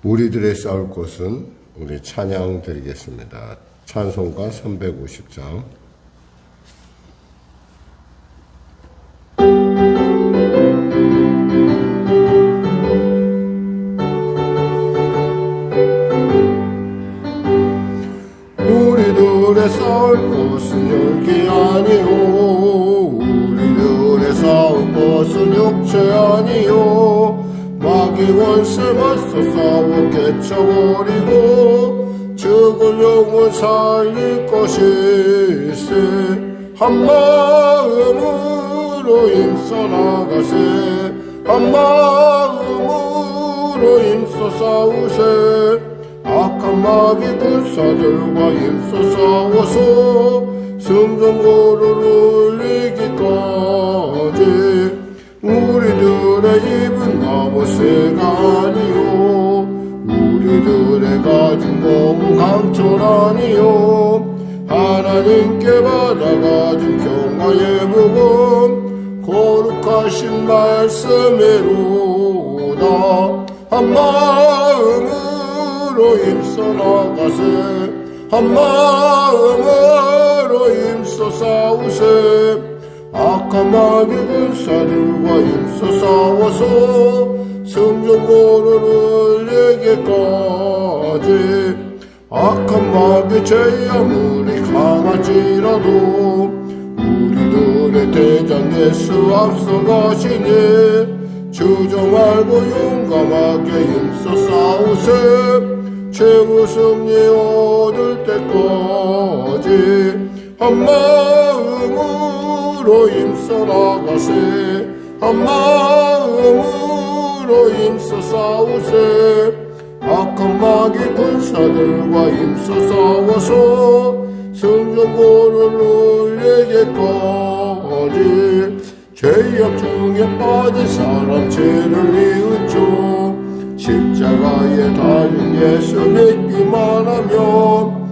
우리들의 싸울 곳은 우리 찬양 드리겠습니다. 찬송가 350장. 우리들의 싸울 곳은 여기 아니요, 우리들의 싸울 곳은 육체 아니요, 마귀 원수 벌써 싸워 깨쳐버리고 죽은 영혼 살릴 것일세. 한 마음으로 힘써 나가세, 한 마음으로 힘써 싸우세. 악한 마귀 군사들과 힘써 싸워서 승전고를 이기기까지. 우리들의 입은 나무새가 아니요, 우리들의 가진 몸은 강철 아니요, 하나님께 받아가진 평화의 복음 거룩하신 말씀이로다. 한 마음으로 힘써 나가세, 한 마음으로 힘써 싸우세. 악한 마귀 군사들과 힘써 싸워서 승전고를 이기기까지. 악한 마귀 죄 아무리 강할지라도 우리들의 대장 예수 앞서가시니 주저 말고 용감하게 힘써 싸우세. 최후 승리 얻을 때까지. 한 마음으로 힘써 나가세, 한 마음으로 힘써 싸우세. 악한 마귀 군사들과 힘써 싸워서 승전고를 이기기까지. 죄악 중에 빠진 사람 죄를 이웃죠, 십자가에 달린 예수 믿기만 하면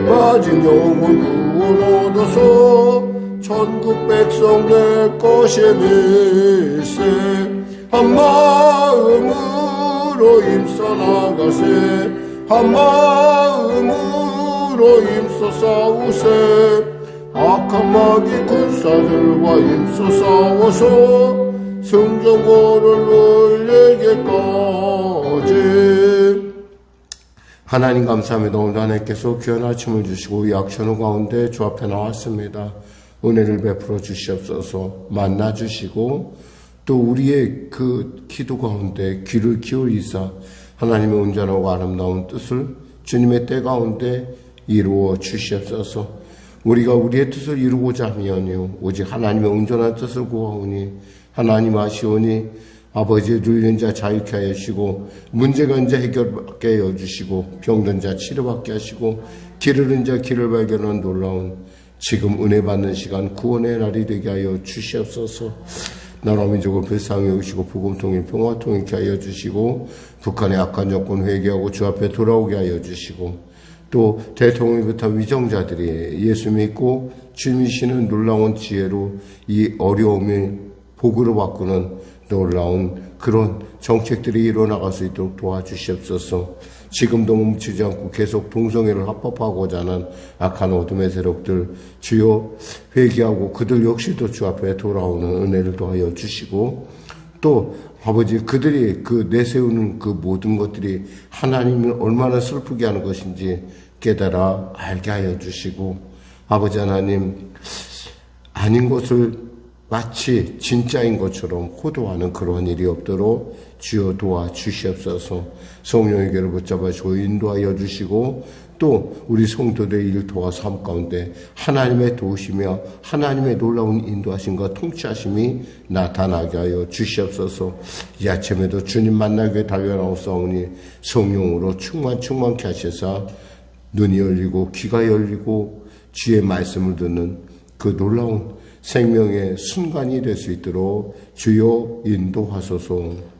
빠진 영혼 구원 얻어서 천국 백성 될 것임일세. 한 마음으로 힘써 나가세, 한 마음으로 힘써 싸우세. 악한 마귀 군사들과 힘써 싸워서 승전고를 이기기까지. 하나님 감사합니다. 오늘 하나님께서 귀한 아침을 주시고 이 약천후 가운데 주 앞에 나왔습니다. 은혜를 베풀어 주시옵소서. 만나 주시고 또 우리의 그 기도 가운데 귀를 기울이사 하나님의 온전하고 아름다운 뜻을 주님의 때 가운데 이루어 주시옵소서. 우리가 우리의 뜻을 이루고자 하면요, 오직 하나님의 온전한 뜻을 구하오니 하나님 아시오니 아버지의 눌린 자 자유케 하여 주시고, 문제가 이제 해결받게 하여 주시고, 병든 자 치료받게 하시고, 길 잃은 자 길을 발견하는 놀라운 지금 은혜 받는 시간 구원의 날이 되게 하여 주시옵소서. 나라 민족을 불쌍히 여기시고 복음 통일 평화 통일케 하여 주시고, 북한의 악한 정권 회개하고 주 앞에 돌아오게 하여 주시고, 또 대통령부터 위정자들이 예수 믿고 주님이시는 놀라운 지혜로 이 어려움을 복으로 바꾸는 놀라운 그런 정책들이 일어나갈 수 있도록 도와주시옵소서. 지금도 멈추지 않고 계속 동성애를 합법화하고자 하는 악한 어둠의 세력들 주여 회개하고 그들 역시도 주 앞에 돌아오는 은혜를 더하여 주시고, 또 아버지 그들이 그 내세우는 그 모든 것들이 하나님을 얼마나 슬프게 하는 것인지 깨달아 알게 하여 주시고, 아버지 하나님 아닌 것을 마치 진짜인 것처럼 호도하는 그런 일이 없도록 주여 도와주시옵소서. 성령에게를 붙잡아 주어 인도하여 주시고, 또 우리 성도들의 일 도와 삶 가운데 하나님의 도우시며 하나님의 놀라운 인도하심과 통치하심이 나타나게 하여 주시옵소서. 이 아침에도 주님 만나게 달려나오사오니 성령으로 충만케 하셔서 눈이 열리고 귀가 열리고 주의 말씀을 듣는 그 놀라운 생명의 순간이 될 수 있도록 주여 인도하소서.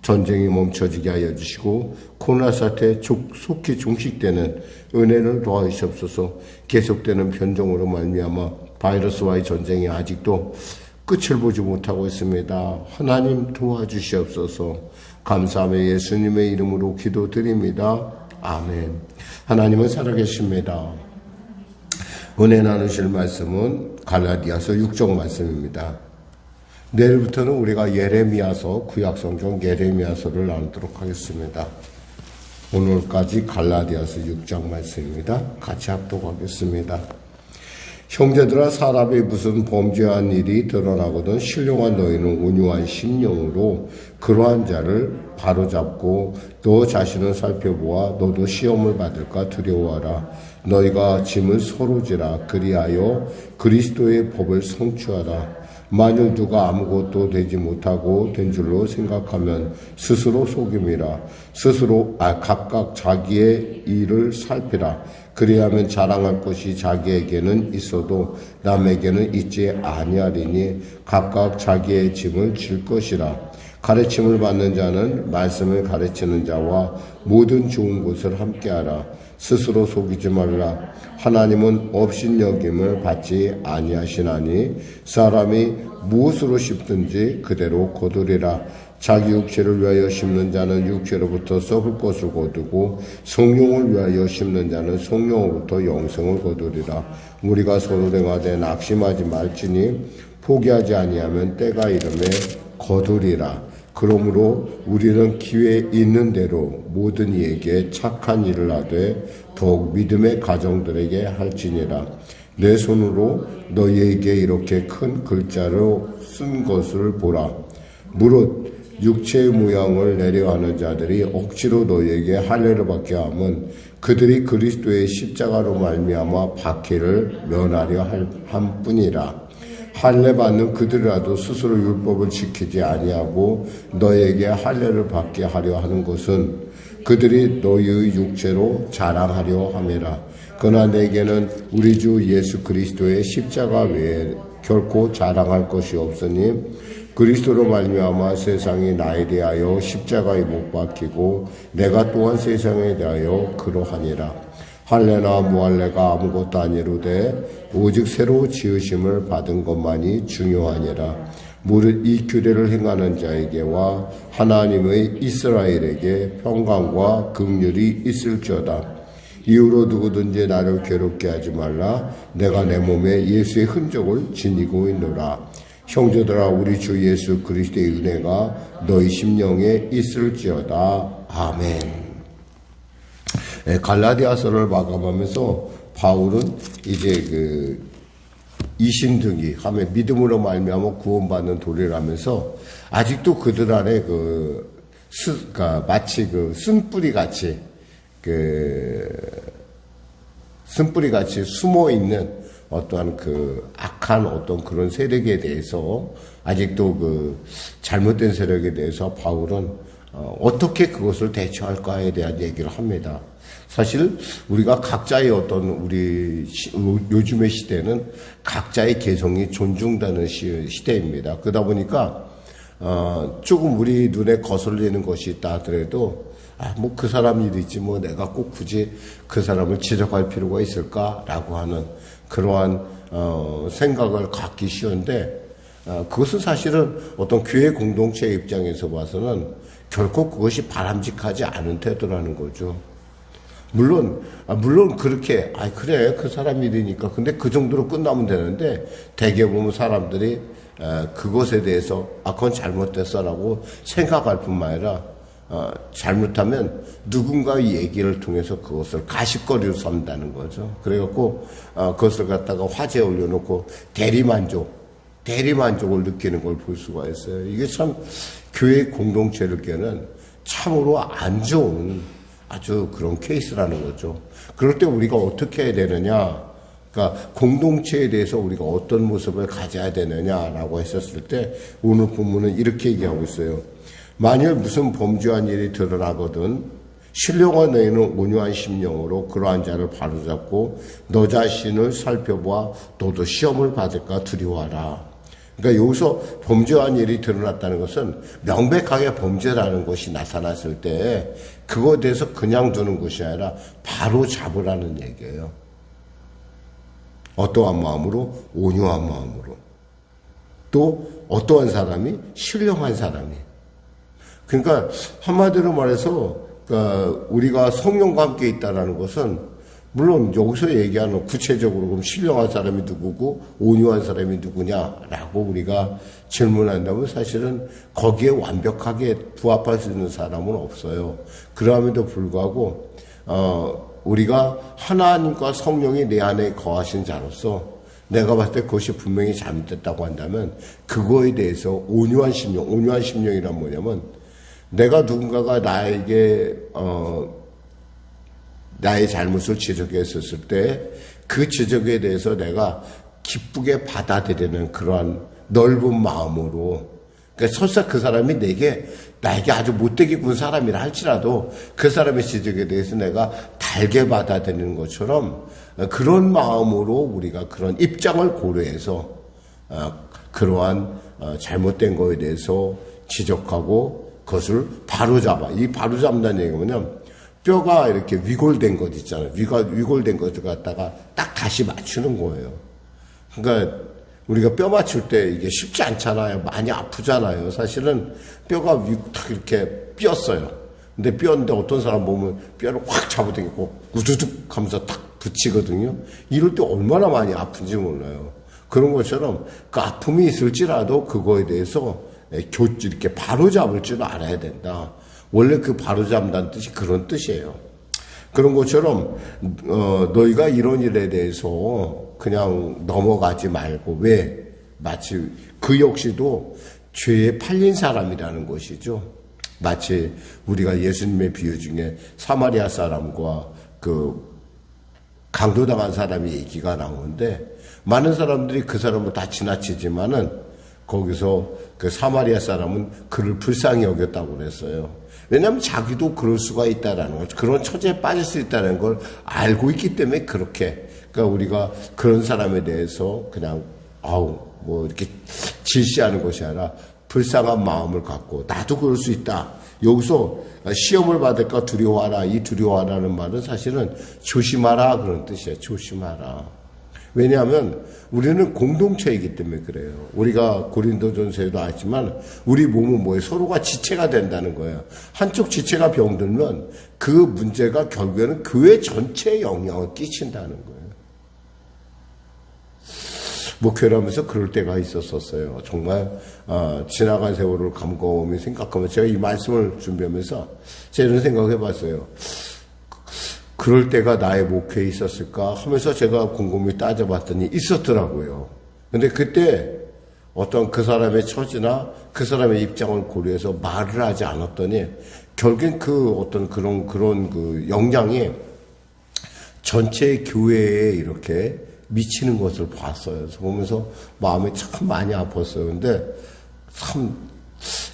전쟁이 멈춰지게 하여 주시고 코로나 사태 속히 종식되는 은혜를 도와주시옵소서. 계속되는 변종으로 말미암아 바이러스와의 전쟁이 아직도 끝을 보지 못하고 있습니다. 하나님 도와주시옵소서. 감사하며 예수님의 이름으로 기도드립니다. 아멘. 하나님은 살아계십니다. 은혜 나누실 말씀은 갈라디아서 6장 말씀입니다. 내일부터는 우리가 예레미야서, 구약성경 예레미야서를 나누도록 하겠습니다. 오늘까지 갈라디아서 6장 말씀입니다. 같이 합독하겠습니다. 형제들아, 사람이 무슨 범죄한 일이 드러나거든 신령한 너희는 온유한 심령으로 그러한 자를 바로잡고 너 자신을 살펴보아 너도 시험을 받을까 두려워하라. 너희가 짐을 서로 지라. 그리하여 그리스도의 법을 성취하라. 만일 누가 아무것도 되지 못하고 된 줄로 생각하면 스스로 속임이라. 각각 자기의 일을 살피라. 그리하면 자랑할 것이 자기에게는 있어도 남에게는 있지 아니하리니 각각 자기의 짐을 질 것이라. 가르침을 받는 자는 말씀을 가르치는 자와 모든 좋은 것을 함께하라. 스스로 속이지 말라. 하나님은 업신여김을 받지 아니하시나니 사람이 무엇으로 심든지 그대로 거두리라. 자기 육체를 위하여 심는 자는 육체로부터 썩을 것을 거두고 성령을 위하여 심는 자는 성령으로부터 영생을 거두리라. 우리가 서로 행하되 낙심하지 말지니 포기하지 아니하면 때가 이르매 거두리라. 그러므로 우리는 기회 있는 대로 모든 이에게 착한 일을 하되 더욱 믿음의 가정들에게 할지니라. 내 손으로 너희에게 이렇게 큰 글자로 쓴 것을 보라. 무릇 육체의 모양을 내려하는 자들이 억지로 너희에게 할례를 받게 하면 그들이 그리스도의 십자가로 말미암아 박해를 면하려 함 뿐이라. 할례 받는 그들이라도 스스로 율법을 지키지 아니하고 너희에게 할례를 받게 하려 하는 것은 그들이 너희의 육체로 자랑하려 함이라. 그러나 내게는 우리 주 예수 그리스도의 십자가 외에 결코 자랑할 것이 없으니 그리스도로 말미암아 세상이 나에 대하여 십자가에 못 박히고 내가 또한 세상에 대하여 그러하니라. 할례나 무할례가 아무것도 아니로되 오직 새로 지으심을 받은 것만이 중요하니라. 무릇 이 규례를 행하는 자에게와 하나님의 이스라엘에게 평강과 긍휼이 있을지어다. 이후로 누구든지 나를 괴롭게 하지 말라. 내가 내 몸에 예수의 흔적을 지니고 있노라. 형제들아, 우리 주 예수 그리스도의 은혜가 너희 심령에 있을지어다. 아멘. 갈라디아서를 마감하면서 바울은 이제 이신등이 하며 믿음으로 말미암아 구원받는 도리라면서 아직도 그들 안에 마치 쓴뿌리 같이 쓴뿌리 같이 숨어 있는 어떠한 악한 어떤 그런 세력에 대해서 아직도 잘못된 세력에 대해서 바울은 어떻게 그것을 대처할까에 대한 얘기를 합니다. 사실 우리가 각자의 우리 요즘의 시대는 각자의 개성이 존중되는 시대입니다. 그러다 보니까 조금 우리 눈에 거슬리는 것이 있다 하더라도 그 사람 일이지 내가 꼭 굳이 그 사람을 지적할 필요가 있을까라고 하는 그러한 생각을 갖기 쉬운데 그것은 사실은 어떤 교회 공동체 입장에서 봐서는 결코 그것이 바람직하지 않은 태도라는 거죠. 물론 그렇게 그래 그 사람 일이니까 근데 그 정도로 끝나면 되는데 대개 보면 사람들이 그것에 대해서 그건 잘못됐어라고 생각할 뿐만 아니라 잘못하면 누군가의 얘기를 통해서 그것을 가십거리로 삼다는 거죠. 그래갖고 그것을 갖다가 화제에 올려놓고 대리만족을 느끼는 걸 볼 수가 있어요. 이게 참 교회 공동체를 깨는 참으로 안 좋은 아주 그런 케이스라는 거죠. 그럴 때 우리가 어떻게 해야 되느냐, 그러니까 공동체에 대해서 우리가 어떤 모습을 가져야 되느냐라고 했었을 때 오늘 본문은 이렇게 얘기하고 있어요. 만일 무슨 범죄한 일이 드러나거든 신령한 너희는 온유한 심령으로 그러한 자를 바로잡고 너 자신을 살펴보아 너도 시험을 받을까 두려워하라. 그러니까 여기서 범죄한 일이 드러났다는 것은 명백하게 범죄라는 것이 나타났을 때 그거에 대해서 그냥 두는 것이 아니라 바로 잡으라는 얘기예요. 어떠한 마음으로? 온유한 마음으로. 또 어떠한 사람이? 신령한 사람이. 그러니까 한마디로 말해서 그러니까 우리가 성령과 함께 있다라는 것은 물론 여기서 얘기하는 구체적으로 그럼 신령한 사람이 누구고 온유한 사람이 누구냐라고 우리가 질문한다면 사실은 거기에 완벽하게 부합할 수 있는 사람은 없어요. 그럼에도 불구하고 우리가 하나님과 성령이 내 안에 거하신 자로서 내가 봤을 때 그것이 분명히 잘못됐다고 한다면 그거에 대해서 온유한 심령이란 뭐냐면 내가 누군가가 나에게 나의 잘못을 지적했었을 때 그 지적에 대해서 내가 기쁘게 받아들이는 그러한 넓은 마음으로 그러니까 설사 그 사람이 나에게 아주 못되게 군 사람이라 할지라도 그 사람의 지적에 대해서 내가 달게 받아들이는 것처럼 그런 마음으로 우리가 그런 입장을 고려해서 그러한 잘못된 거에 대해서 지적하고 그것을 바로잡아. 이 바로잡는다는 얘기가 뭐냐면 뼈가 이렇게 위골된 것 있잖아요. 위골된 것을 갖다가 딱 다시 맞추는 거예요. 그러니까 우리가 뼈 맞출 때 이게 쉽지 않잖아요. 많이 아프잖아요. 사실은 뼈가 딱 이렇게 삐었어요. 근데 뼈인데 어떤 사람 보면 뼈를 확 잡아당기고 우두둑 하면서 탁 붙이거든요. 이럴 때 얼마나 많이 아픈지 몰라요. 그런 것처럼 그 아픔이 있을지라도 그거에 대해서 이렇게 바로잡을 줄 알아야 된다. 원래 그 바로잡는다는 뜻이 그런 뜻이에요. 그런 것처럼 너희가 이런 일에 대해서 그냥 넘어가지 말고 왜? 마치 그 역시도 죄에 팔린 사람이라는 것이죠. 마치 우리가 예수님의 비유 중에 사마리아 사람과 그 강도당한 사람의 얘기가 나오는데 많은 사람들이 그 사람을 다 지나치지만은 거기서 그 사마리아 사람은 그를 불쌍히 여겼다고 그랬어요. 왜냐하면 자기도 그럴 수가 있다라는 거죠. 그런 처지에 빠질 수 있다는 걸 알고 있기 때문에 그렇게. 그러니까 우리가 그런 사람에 대해서 그냥 뭐 이렇게 질시하는 것이 아니라 불쌍한 마음을 갖고 나도 그럴 수 있다. 여기서 시험을 받을까 두려워하라. 이 두려워하라는 말은 사실은 조심하라 그런 뜻이에요. 조심하라. 왜냐하면 우리는 공동체이기 때문에 그래요. 우리가 고린도전서에도 알지만 우리 몸은 뭐예요? 서로가 지체가 된다는 거예요. 한쪽 지체가 병들면 그 문제가 결국에는 교회 전체에 영향을 끼친다는 거예요. 목회를 하면서 그럴 때가 있었어요. 정말 지나간 세월을 곰곰이 생각하면 제가 이 말씀을 준비하면서 제가 이런 생각을 해봤어요. 그럴 때가 나의 목회에 있었을까 하면서 제가 곰곰이 따져봤더니 있었더라고요. 근데 그때 어떤 그 사람의 처지나 그 사람의 입장을 고려해서 말을 하지 않았더니 결국엔 그 어떤 그런 그 영향이 전체 교회에 이렇게 미치는 것을 봤어요. 그래서 보면서 마음이 참 많이 아팠어요. 근데 참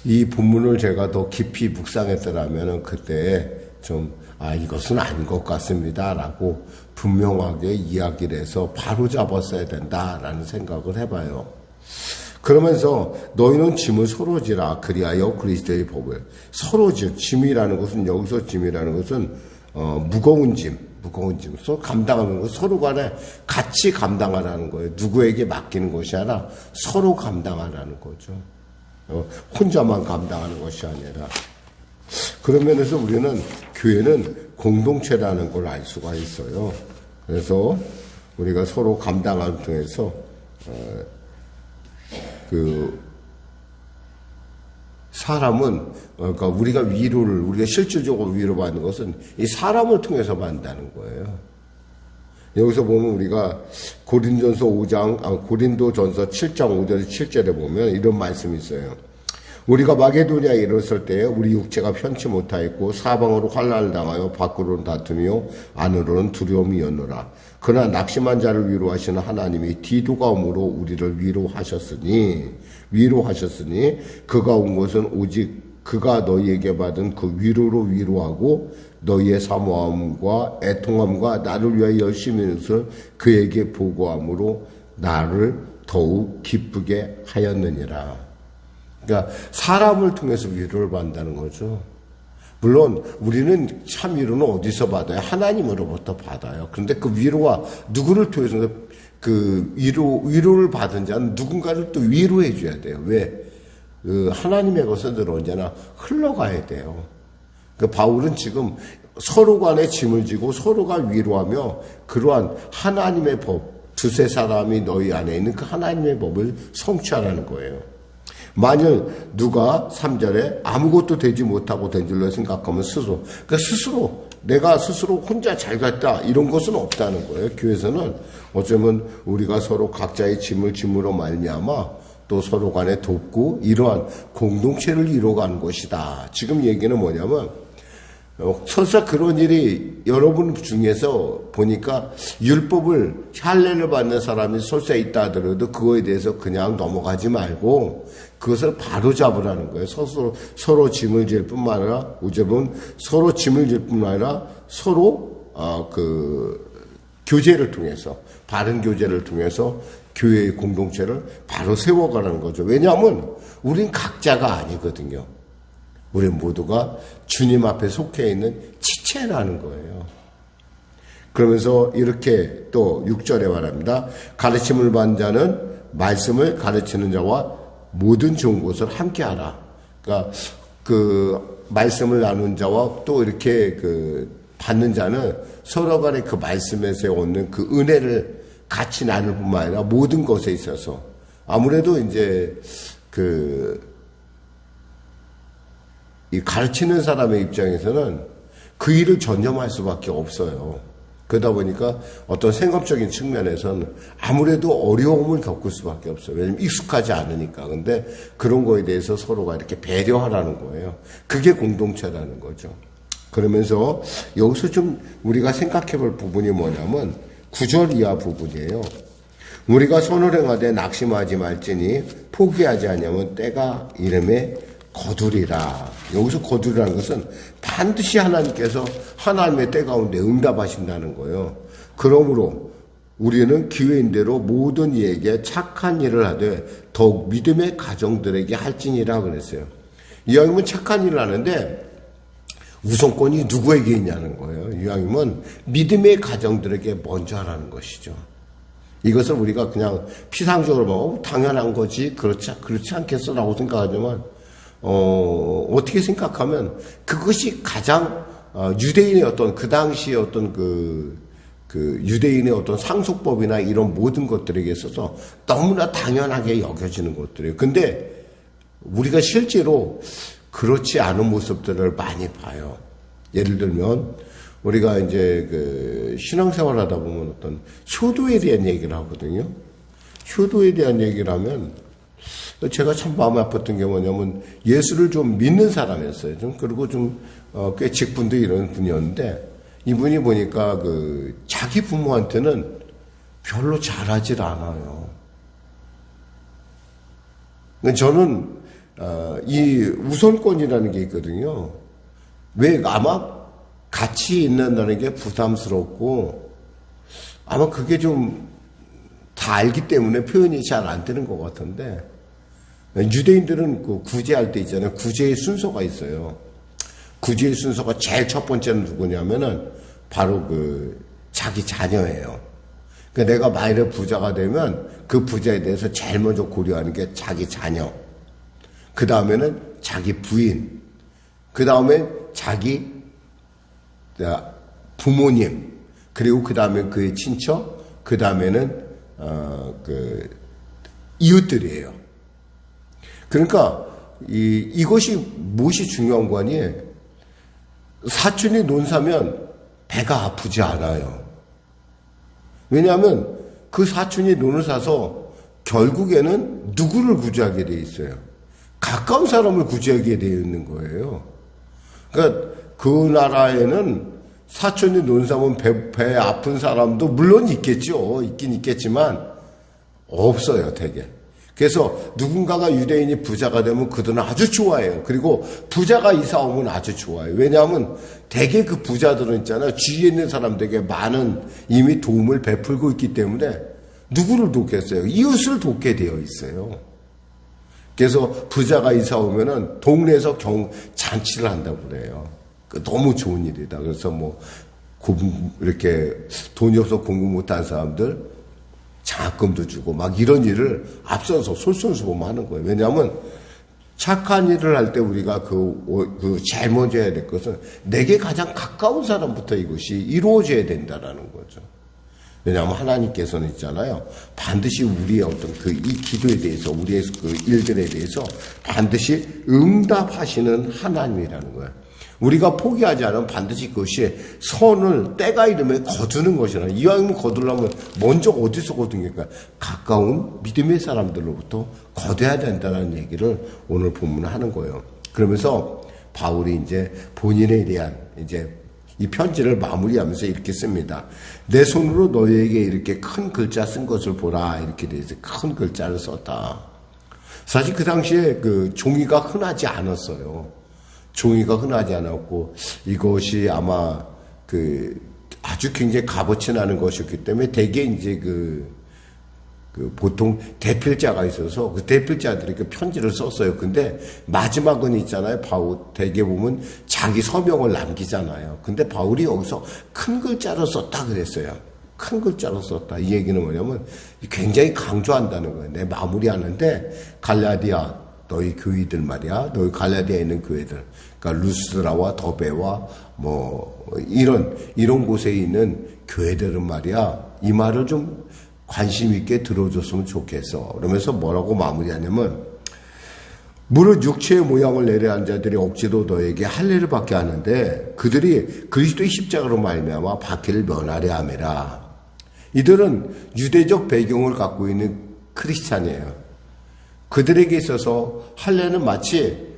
이 본문을 제가 더 깊이 묵상했더라면 그때 좀 이것은 아닌 것 같습니다. 라고 분명하게 이야기를 해서 바로 잡았어야 된다라는 생각을 해봐요. 그러면서 너희는 짐을 서로 지라 그리하여 그리스도의 법을 서로 짐이라는 것은 여기서 짐이라는 것은 무거운 짐 서로 감당하는 거 서로 간에 같이 감당하라는 거예요. 누구에게 맡기는 것이 아니라 서로 감당하라는 거죠. 혼자만 감당하는 것이 아니라 그런 면에서 우리는 교회는 공동체라는 걸 알 수가 있어요. 그래서 우리가 서로 감당함을 통해서 그 사람은 그러니까 우리가 실질적으로 위로받는 것은 이 사람을 통해서 받는다는 거예요. 여기서 보면 우리가 고린도전서 7장 5절 7절에 보면 이런 말씀이 있어요. 우리가 마게도니아에 이르렀을 때에 우리 육체가 편치 못하였고 사방으로 환난을 당하여 밖으로는 다투며 안으로는 두려움이었노라. 그러나 낙심한 자를 위로하시는 하나님이 디도가 오므로 우리를 위로하셨으니 그가 온 것은 오직 그가 너희에게 받은 그 위로로 위로하고 너희의 사모함과 애통함과 나를 위하여 열심히 하는 것을 그에게 보고함으로 나를 더욱 기쁘게 하였느니라. 그러니까 사람을 통해서 위로를 받는다는 거죠. 물론 우리는 참 위로는 어디서 받아요? 하나님으로부터 받아요. 그런데 그 위로와 누구를 통해서 위로를 받은 자는 누군가를 또 위로해 줘야 돼요. 왜? 하나님의 것은 언제나 흘러가야 돼요. 바울은 지금 서로 간에 짐을 지고 서로가 위로하며 그러한 하나님의 법, 두세 사람이 너희 안에 있는 그 하나님의 법을 성취하라는 거예요. 만일 누가 3절에 아무것도 되지 못하고 된 줄로 생각하면 내가 스스로 혼자 잘 갔다 이런 것은 없다는 거예요. 교회에서는 어쩌면 우리가 서로 각자의 짐을 짐으로 말미암아 또 서로 간에 돕고 이러한 공동체를 이뤄가는 것이다. 지금 얘기는 뭐냐면 설사 그런 일이 여러분 중에서 보니까 율법을 할례를 받는 사람이 설사 있다 하더라도 그거에 대해서 그냥 넘어가지 말고 그것을 바로 잡으라는 거예요. 서로 짐을 질 뿐만 아니라 어쩌면 서로 짐을 질 뿐만 아니라 서로 교제를 통해서 바른 교제를 통해서 교회의 공동체를 바로 세워가라는 거죠. 왜냐하면 우린 각자가 아니거든요. 우리 모두가 주님 앞에 속해 있는 지체라는 거예요. 그러면서 이렇게 또 6절에 말합니다. 가르침을 받는 자는 말씀을 가르치는 자와 모든 좋은 것을 함께하라. 그러니까 그 말씀을 나눈 자와 또 이렇게 받는 자는 서로 간에 그 말씀에서 얻는 그 은혜를 같이 나눌 뿐만 아니라 모든 것에 있어서 아무래도 이제 이 가르치는 사람의 입장에서는 그 일을 전념할 수밖에 없어요. 그러다 보니까 어떤 생업적인 측면에서는 아무래도 어려움을 겪을 수밖에 없어요. 왜냐하면 익숙하지 않으니까. 근데 그런 거에 대해서 서로가 이렇게 배려하라는 거예요. 그게 공동체라는 거죠. 그러면서 여기서 좀 우리가 생각해 볼 부분이 뭐냐면 9절 이하 부분이에요. 우리가 선을 행하되 낙심하지 말지니 포기하지 않으면 때가 이름에 거두리라. 여기서 거두리라는 것은 반드시 하나님께서 하나님의 때 가운데 응답하신다는 거예요. 그러므로 우리는 기회인대로 모든 이에게 착한 일을 하되 더욱 믿음의 가정들에게 할지니라 그랬어요. 이왕이면 착한 일을 하는데 우선권이 누구에게 있냐는 거예요. 이왕이면 믿음의 가정들에게 먼저 하라는 것이죠. 이것을 우리가 그냥 피상적으로 보면 당연한 거지 그렇지 않겠어라고 생각하지만 어떻게 생각하면 그것이 가장 유대인의 어떤 그 당시의 어떤 그 유대인의 어떤 상속법이나 이런 모든 것들에게 있어서 너무나 당연하게 여겨지는 것들이에요. 근데 우리가 실제로 그렇지 않은 모습들을 많이 봐요. 예를 들면 우리가 이제 신앙생활 하다 보면 어떤 효도에 대한 얘기를 하거든요. 효도에 대한 얘기를 하면 제가 참 마음이 아팠던 게 뭐냐면 예수를 좀 믿는 사람이었어요. 그리고 꽤 직분도 이런 분이었는데 이분이 보니까 자기 부모한테는 별로 잘하질 않아요. 저는 이 우선권이라는 게 있거든요. 왜 아마 같이 있는다는 게 부담스럽고 아마 그게 좀 다 알기 때문에 표현이 잘 안 되는 것 같은데 유대인들은 구제할 때 있잖아요. 구제의 순서가 있어요. 구제의 순서가 제일 첫 번째는 누구냐면은 바로 자기 자녀예요. 그러니까 내가 만일에 부자가 되면 그 부자에 대해서 제일 먼저 고려하는 게 자기 자녀. 그 다음에는 자기 부인. 그 다음에 자기 부모님. 그리고 그 다음에 그의 친척. 그 다음에는 이웃들이에요. 그러니까 이것이 무엇이 중요한 거 아니에요? 사촌이 논사면 배가 아프지 않아요. 왜냐하면 그 사촌이 논을 사서 결국에는 누구를 구제하게 돼 있어요? 가까운 사람을 구제하게 되어 있는 거예요. 그러니까 그 나라에는 사촌이 논 사면 배 아픈 사람도 물론 있겠죠. 있긴 있겠지만 없어요, 되게. 그래서 누군가가 유대인이 부자가 되면 그들은 아주 좋아해요. 그리고 부자가 이사 오면 아주 좋아해요. 왜냐하면 대개 그 부자들은 있잖아요. 주위에 있는 사람들에게 많은 이미 도움을 베풀고 있기 때문에 누구를 돕겠어요? 이웃을 돕게 되어 있어요. 그래서 부자가 이사 오면은 동네에서 잔치를 한다고 그래요. 너무 좋은 일이다. 그래서 이렇게 돈이 없어 공부 못한 사람들 장학금도 주고 막 이런 일을 앞서서 솔선수범하는 거예요. 왜냐하면 착한 일을 할 때 우리가 제일 먼저 해야 될 것은 내게 가장 가까운 사람부터 이것이 이루어져야 된다라는 거죠. 왜냐하면 하나님께서는 있잖아요. 반드시 우리의 어떤 이 기도에 대해서, 우리의 그 일들에 대해서 반드시 응답하시는 하나님이라는 거예요. 우리가 포기하지 않으면 반드시 그것이 선을 때가 이르면 거두는 것이라. 이왕이면 거두려면 먼저 어디서 거두니까 가까운 믿음의 사람들로부터 거둬야 된다는 얘기를 오늘 본문은 하는 거예요. 그러면서 바울이 이제 본인에 대한 이제 이 편지를 마무리하면서 이렇게 씁니다. 내 손으로 너희에게 이렇게 큰 글자 쓴 것을 보라. 이렇게 돼서 큰 글자를 썼다. 사실 그 당시에 그 종이가 흔하지 않았어요. 종이가 흔하지 않았고 이것이 아마 아주 굉장히 값어치 나는 것이었기 때문에 대개 이제 보통 대필자가 있어서 그 대필자들이 그 편지를 썼어요. 근데 마지막은 있잖아요. 바울 대개 보면 자기 서명을 남기잖아요. 근데 바울이 여기서 큰 글자로 썼다 그랬어요. 큰 글자로 썼다. 이 얘기는 뭐냐면 굉장히 강조한다는 거예요. 내 마무리하는데 갈라디아 너희 교회들 말이야. 너희 갈라디아에 있는 교회들. 그러니까 루스드라와 더베와 이런 곳에 있는 교회들은 말이야. 이 말을 좀 관심 있게 들어줬으면 좋겠어. 그러면서 뭐라고 마무리하냐면 무릇 육체의 모양을 내려한 자들이 억지로 너에게 할례를 받게 하는데 그들이 그리스도의 십자가로 말미암아 박해를 면하려 함이라. 이들은 유대적 배경을 갖고 있는 크리스찬이에요. 그들에게 있어서 할례는 마치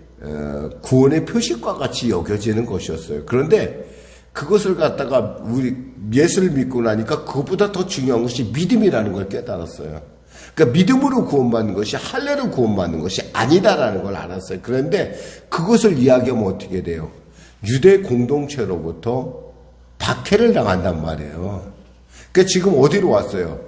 구원의 표식과 같이 여겨지는 것이었어요. 그런데 그것을 갖다가 우리 예수를 믿고 나니까 그것보다 더 중요한 것이 믿음이라는 걸 깨달았어요. 그러니까 믿음으로 구원받는 것이 할례로 구원받는 것이 아니다라는 걸 알았어요. 그런데 그것을 이야기하면 어떻게 돼요? 유대 공동체로부터 박해를 당한단 말이에요. 그러니까 지금 어디로 왔어요?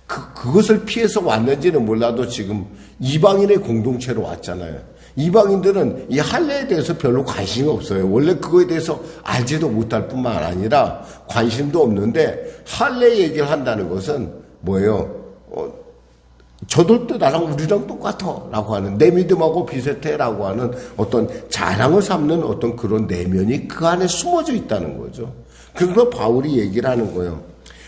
그것을 피해서 왔는지는 몰라도 지금 이방인의 공동체로 왔잖아요. 이방인들은 이 할례에 대해서 별로 관심이 없어요. 원래 그거에 대해서 알지도 못할 뿐만 아니라 관심도 없는데 할례 얘기를 한다는 것은 뭐예요? 저들도 나랑 우리랑 똑같아 라고 하는 내 믿음하고 비슷해 라고 하는 어떤 자랑을 삼는 어떤 그런 내면이 그 안에 숨어져 있다는 거죠. 그래서 바울이 얘기를 하는 거예요.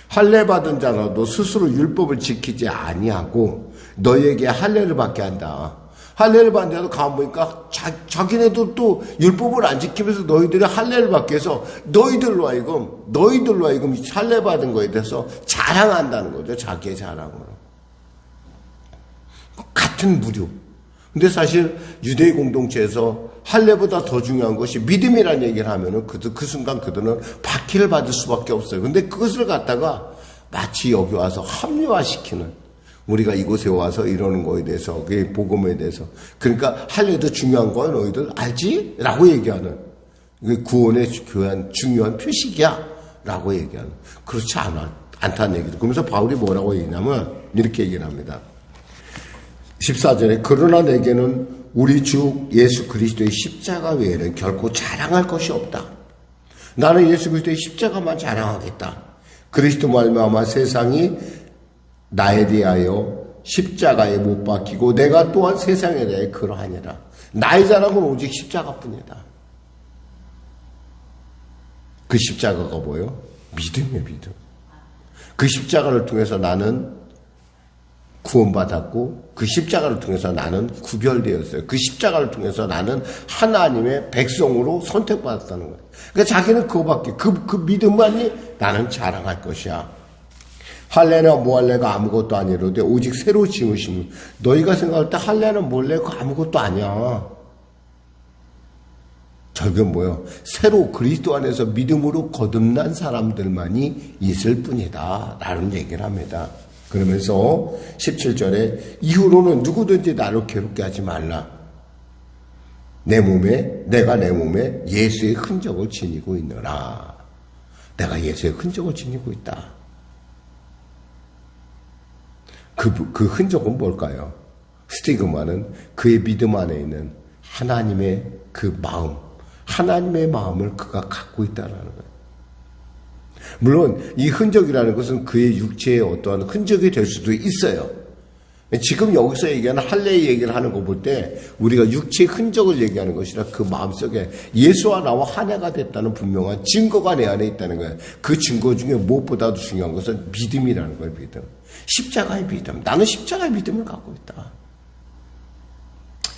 할례 받은 자라도 스스로 율법을 지키지 아니하고 너희에게 할례를 받게 한다. 할례를 받는 자도 가보니까 자기네도 또 율법을 안 지키면서 너희들이 할례를 받게 해서 너희들로 하여금 할례 받은 거에 대해서 자랑한다는 거죠. 자기의 자랑으로. 같은 무료. 근데 사실 유대의 공동체에서 할례보다 더 중요한 것이 믿음이라는 얘기를 하면은 그 순간 그들은 박해를 받을 수밖에 없어요. 근데 그것을 갖다가 마치 여기 와서 합리화시키는, 우리가 이곳에 와서 이러는 거에 대해서, 그 복음에 대해서. 그러니까 할례도 중요한 거야, 너희들 알지? 라고 얘기하는. 구원의 중요한 표식이야. 라고 얘기하는. 그렇지 않다는 얘기죠. 그러면서 바울이 뭐라고 얘기냐면, 이렇게 얘기를 합니다. 14절에, 그러나 내게는 우리 주 예수 그리스도의 십자가 외에는 결코 자랑할 것이 없다. 나는 예수 그리스도의 십자가만 자랑하겠다. 그리스도 말미암아 세상이 나에 대하여 십자가에 못 박히고 내가 또한 세상에 대해 그러하니라. 나의 자랑은 오직 십자가뿐이다. 그 십자가가 뭐예요? 믿음이에요, 믿음. 그 십자가를 통해서 나는 구원받았고 그 십자가를 통해서 나는 구별되었어요. 그 십자가를 통해서 나는 하나님의 백성으로 선택받았다는 거예요. 그러니까 자기는 그거밖에, 그 믿음만이 나는 자랑할 것이야. 할례나 모할례가 아무것도 아니로되 오직 새로 지으심을. 너희가 생각할 때 할례는 모할례 그 아무것도 아니야. 저건 뭐예요? 새로 그리스도 안에서 믿음으로 거듭난 사람들만이 있을 뿐이다 라는 얘기를 합니다. 그러면서 17절에 이후로는 누구든지 나를 괴롭게 하지 말라. 내가 내 몸에 예수의 흔적을 지니고 있노라. 내가 예수의 흔적을 지니고 있다. 그 흔적은 뭘까요? 스티그마는 그의 믿음 안에 있는 하나님의 그 마음, 하나님의 마음을 그가 갖고 있다는 거예요. 물론 이 흔적이라는 것은 그의 육체의 어떠한 흔적이 될 수도 있어요. 지금 여기서 얘기하는 할례의 얘기를 하는 거 볼 때 우리가 육체의 흔적을 얘기하는 것이라 그 마음속에 예수와 나와 한 해가 됐다는 분명한 증거가 내 안에 있다는 거예요. 그 증거 중에 무엇보다도 중요한 것은 믿음이라는 거예요. 믿음. 십자가의 믿음. 나는 십자가의 믿음을 갖고 있다.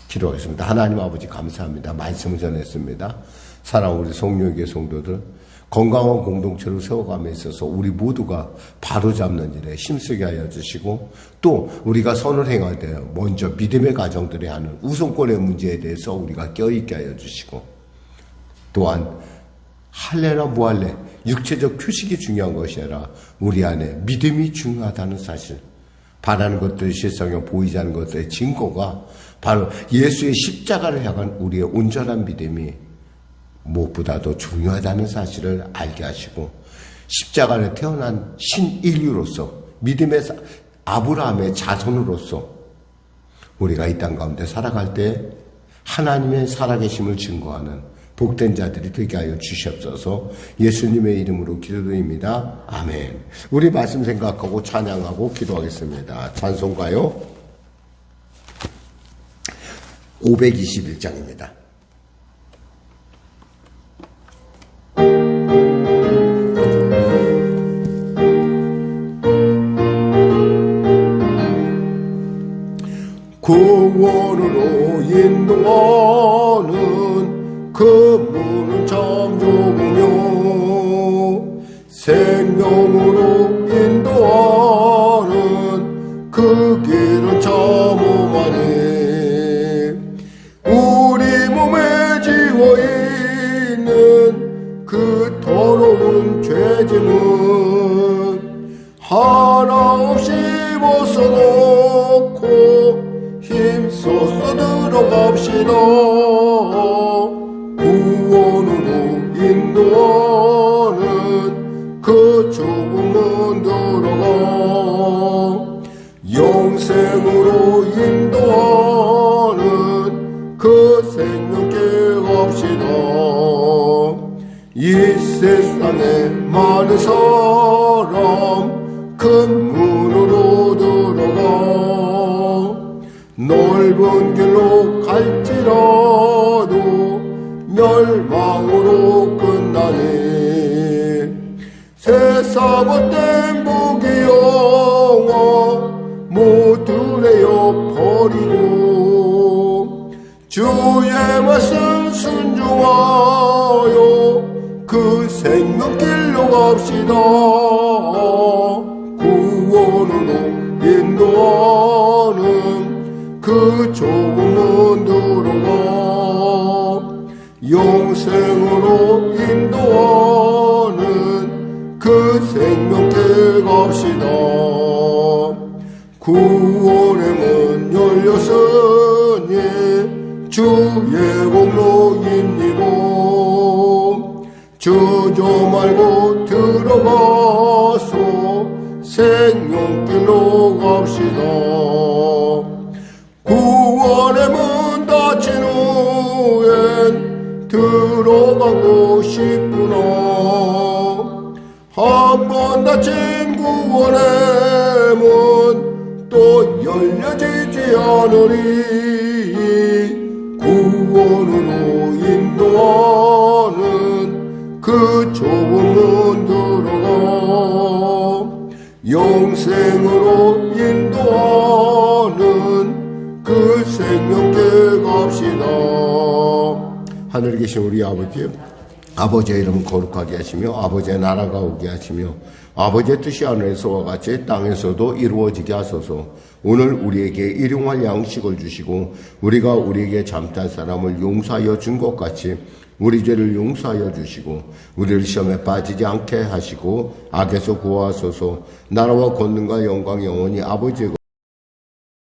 기도하겠습니다. 하나님 아버지 감사합니다. 말씀을 전했습니다. 사랑하는 우리 송영계 성도들 건강한 공동체를 세워감에 있어서 우리 모두가 바로잡는 일에 힘쓰게 하여 주시고 또 우리가 선을 행할 때 먼저 믿음의 가정들이 하는 우선권의 문제에 대해서 우리가 껴있게 하여 주시고 또한 할례나 무할례 육체적 표식이 중요한 것이 아니라 우리 안에 믿음이 중요하다는 사실 바라는 것들이 실상에 보이지 않는 것들의 증거가 바로 예수의 십자가를 향한 우리의 온전한 믿음이 무엇보다도 중요하다는 사실을 알게 하시고 십자가에 태어난 신인류로서 믿음의 아브라함의 자손으로서 우리가 이 땅 가운데 살아갈 때 하나님의 살아계심을 증거하는 복된 자들이 되게 하여 주시옵소서. 예수님의 이름으로 기도드립니다. 아멘. 우리 말씀 생각하고 찬양하고 기도하겠습니다. 찬송가요 521장입니다. 구원으로 인도하는 그 문은 참 좁으며 생명으로 인도하는 그 길은 참 험하니 우리 몸에 지워있는 그 더러운 죄짐은 하나 없이 벗어놓고 힘써서 들어갑시다. 구원으로 인도하는 그 좁은 문 들어가 영생으로 인도하는 그 생명길 갑시다. 이 세상에 많은 사람 큰 문으로 들어가 넓은 길로 갈지라도 멸망으로 끝나니 세상 헛된 부귀영화 모두 내어 버리고 주의 말씀 순종하여 그 생명길로 갑시다. 구원으로 인도하는 그 좁은 문 들어가 영생으로 인도하는 그 생명길 갑시다. 구원의 문 열렸으니 주의 공로입니고 주저 말고 들어가서 생명길로 갑시다. 구원의 문 닫힌 후엔 들어가고 싶구나. 한 번 닫힌 구원의 문 또 열려지지 않으리. 구원으로 인도하는 그 좁은 문 들어가 영생으로 인도하는 그 생명길 갑시다. 하늘에 계신 우리 아버지, 아버지의 이름 거룩하게 하시며 아버지의 나라가 오게 하시며 아버지의 뜻이 하늘에서와 같이 땅에서도 이루어지게 하소서. 오늘 우리에게 일용할 양식을 주시고 우리가 우리에게 잘못한 사람을 용서하여 준 것 같이 우리 죄를 용서하여 주시고 우리를 시험에 빠지지 않게 하시고 악에서 구하소서. 나라와 권능과 영광 영원히 아버지의